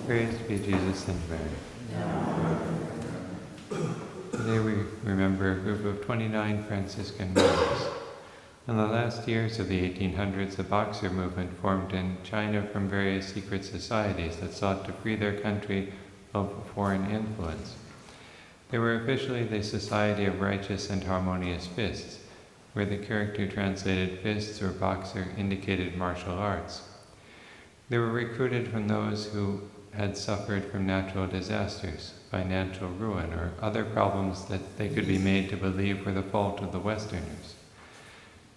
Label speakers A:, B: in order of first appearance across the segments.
A: Praise be Jesus and Mary. Today we remember a group of 29 Franciscan Missionaries. In the last years of the 1800s, the Boxer movement formed in China from various secret societies that sought to free their country of foreign influence. They were officially the Society of Righteous and Harmonious Fists, where the character translated fists or boxer indicated martial arts. They were recruited from those who had suffered from natural disasters, financial ruin, or other problems that they could be made to believe were the fault of the Westerners.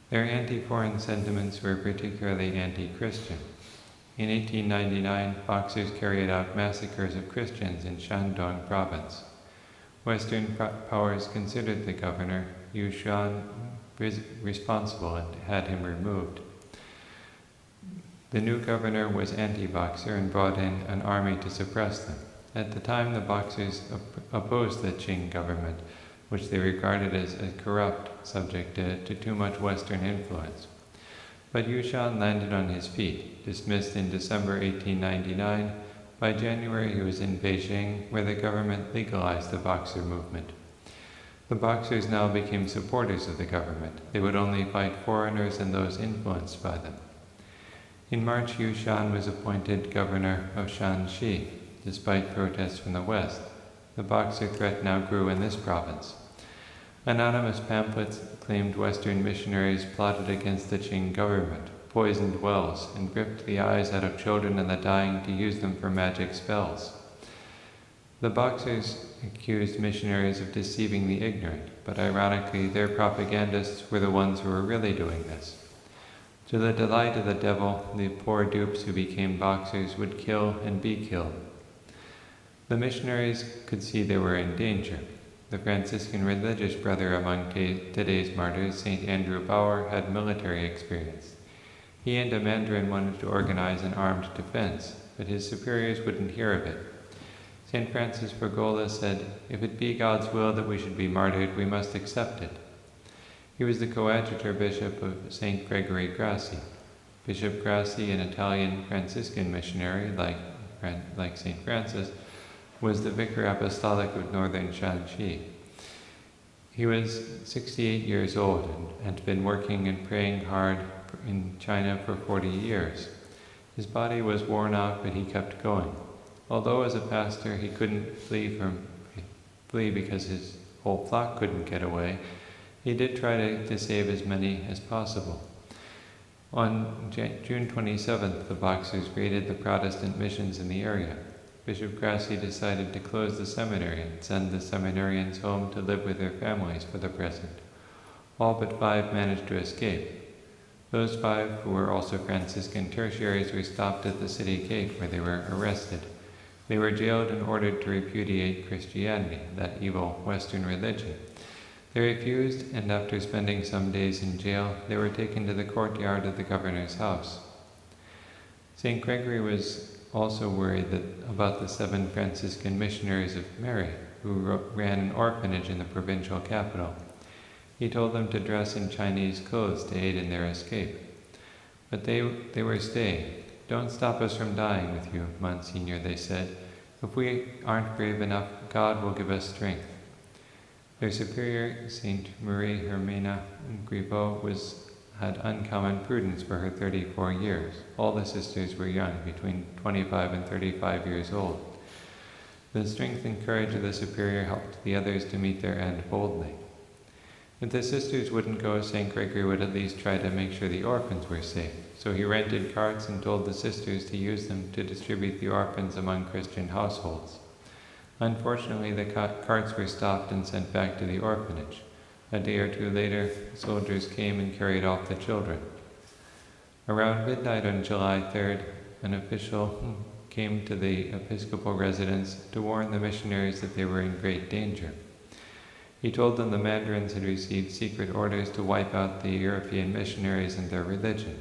A: Their anti-foreign sentiments were particularly anti-Christian. In 1899, Boxers carried out massacres of Christians in Shandong province. Western powers considered the governor, Yuxian, responsible and had him removed. The new governor was anti-Boxer and brought in an army to suppress them. At the time, the Boxers opposed the Qing government, which they regarded as corrupt, subject to too much Western influence. But Yuxian landed on his feet, dismissed in December 1899. By January, he was in Beijing, where the government legalized the Boxer movement. The Boxers now became supporters of the government. They would only fight foreigners and those influenced by them. In March, Yuxian was appointed governor of Shanxi, despite protests from the West. The Boxer threat now grew in this province. Anonymous pamphlets claimed Western missionaries plotted against the Qing government, poisoned wells, and ripped the eyes out of children and the dying to use them for magic spells. The Boxers accused missionaries of deceiving the ignorant, but ironically, their propagandists were the ones who were really doing this. To the delight of the devil, the poor dupes who became Boxers would kill and be killed. The missionaries could see they were in danger. The Franciscan religious brother among today's martyrs, St. Andrew Bauer, had military experience. He and a Mandarin wanted to organize an armed defense, but his superiors wouldn't hear of it. St. Francis Bergolla said, "If it be God's will that we should be martyred, we must accept it." He was the coadjutor bishop of St. Gregory Grassi. Bishop Grassi, an Italian Franciscan missionary like St. Francis, was the vicar apostolic of northern Shanxi. He was 68 years old and had been working and praying hard in China for 40 years. His body was worn out, but he kept going. Although as a pastor he couldn't flee because his whole flock couldn't get away, he did try to save as many as possible. On June 27th, the Boxers raided the Protestant missions in the area. Bishop Grassi decided to close the seminary and send the seminarians home to live with their families for the present. All but 5 managed to escape. Those 5, who were also Franciscan tertiaries, were stopped at the city gate where they were arrested. They were jailed and ordered to repudiate Christianity, that evil Western religion. They refused, and after spending some days in jail, they were taken to the courtyard of the governor's house. St. Gregory was also worried about the 7 Franciscan Missionaries of Mary, who ran an orphanage in the provincial capital. He told them to dress in Chinese clothes to aid in their escape. But they were staying. "Don't stop us from dying with you, Monsignor," they said. "If we aren't brave enough, God will give us strength." Their superior, St. Marie-Hermine Grivot, had uncommon prudence for her 34 years. All the sisters were young, between 25 and 35 years old. The strength and courage of the superior helped the others to meet their end boldly. If the sisters wouldn't go, St. Gregory would at least try to make sure the orphans were safe. So he rented carts and told the sisters to use them to distribute the orphans among Christian households. Unfortunately, the carts were stopped and sent back to the orphanage. A day or 2 later, soldiers came and carried off the children. Around midnight on July 3rd, an official came to the episcopal residence to warn the missionaries that they were in great danger. He told them the Mandarins had received secret orders to wipe out the European missionaries and their religion.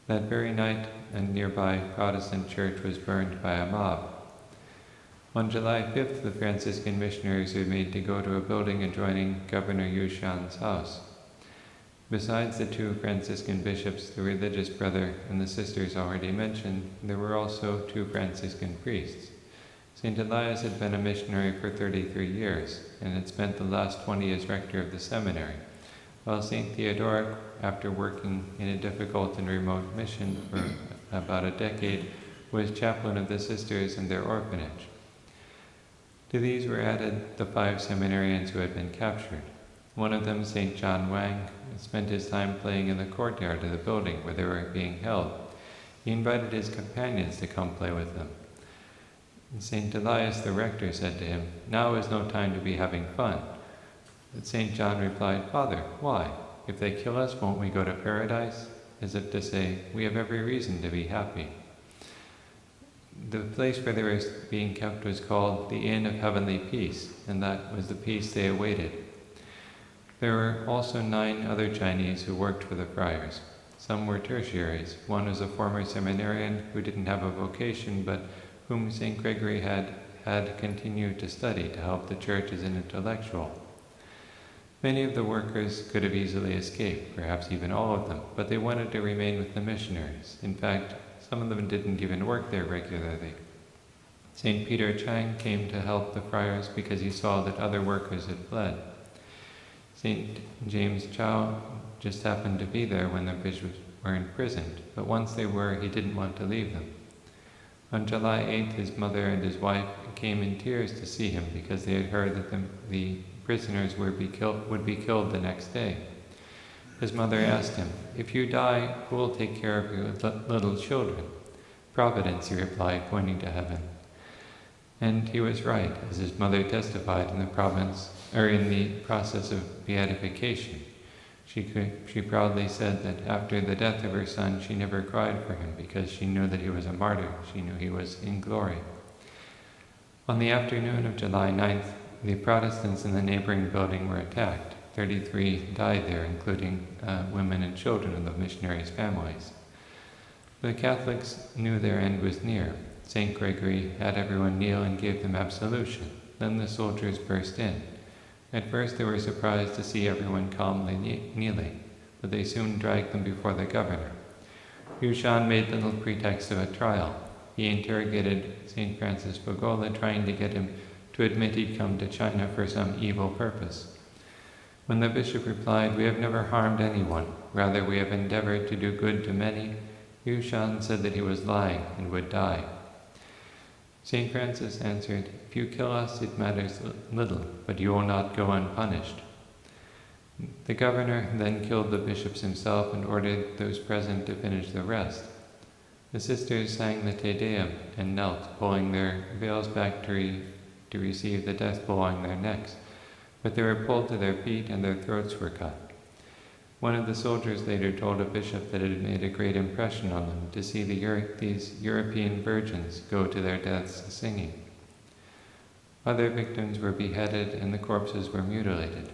A: That very night, a nearby Protestant church was burned by a mob. On July 5th, the Franciscan missionaries were made to go to a building adjoining Governor Yuxian's house. Besides the two Franciscan bishops, the religious brother, and the sisters already mentioned, there were also two Franciscan priests. St. Elias had been a missionary for 33 years, and had spent the last 20 as rector of the seminary, while St. Theodoric, after working in a difficult and remote mission for about a decade, was chaplain of the sisters and their orphanage. To these were added the 5 seminarians who had been captured. One of them, St. John Wang, spent his time playing in the courtyard of the building where they were being held. He invited his companions to come play with them. St. Elias, the rector, said to him, "Now is no time to be having fun." But St. John replied, "Father, why? If they kill us, won't we go to paradise?" As if to say, we have every reason to be happy. The place where they were being kept was called the Inn of Heavenly Peace, and that was the peace they awaited. There were also 9 other Chinese who worked for the friars. Some were tertiaries. One was a former seminarian who didn't have a vocation, but whom St. Gregory had continued to study to help the church as an intellectual. Many of the workers could have easily escaped, perhaps even all of them, but they wanted to remain with the missionaries. In fact, some of them didn't even work there regularly. St. Peter Chang came to help the friars because he saw that other workers had fled. St. James Chow just happened to be there when the bishops were imprisoned, but once they were, he didn't want to leave them. On July 8th, his mother and his wife came in tears to see him because they had heard that the prisoners would be killed the next day. His mother asked him, "If you die, who will take care of your little children?" "Providence," he replied, pointing to heaven. And he was right, as his mother testified in the process of beatification. She proudly said that after the death of her son, she never cried for him because she knew that he was a martyr. She knew he was in glory. On the afternoon of July 9th, the Protestants in the neighboring building were attacked. 33 died there, including women and children of the missionaries' families. The Catholics knew their end was near. St. Gregory had everyone kneel and gave them absolution. Then the soldiers burst in. At first they were surprised to see everyone calmly kneeling, but they soon dragged them before the governor. Yuxian made little pretext of a trial. He interrogated St. Francis Bogola, trying to get him to admit he'd come to China for some evil purpose. When the bishop replied, "We have never harmed anyone, rather we have endeavored to do good to many," Yuxian said that he was lying and would die. St. Francis answered, "If you kill us, it matters little, but you will not go unpunished." The governor then killed the bishops himself and ordered those present to finish the rest. The sisters sang the Te Deum and knelt, pulling their veils back to receive the death blow on their necks, but they were pulled to their feet and their throats were cut. One of the soldiers later told a bishop that it had made a great impression on them to see these European virgins go to their deaths singing. Other victims were beheaded and the corpses were mutilated.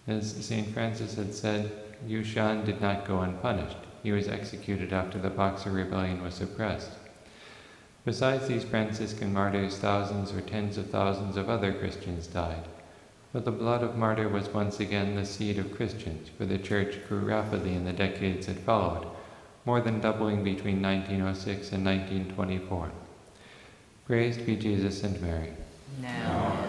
A: As St. Francis had said, Yuxian did not go unpunished. He was executed after the Boxer Rebellion was suppressed. Besides these Franciscan martyrs, thousands or tens of thousands of other Christians died. But the blood of martyr was once again the seed of Christians, for the Church grew rapidly in the decades that followed, more than doubling between 1906 and 1924. Praised be Jesus and Mary.
B: Now.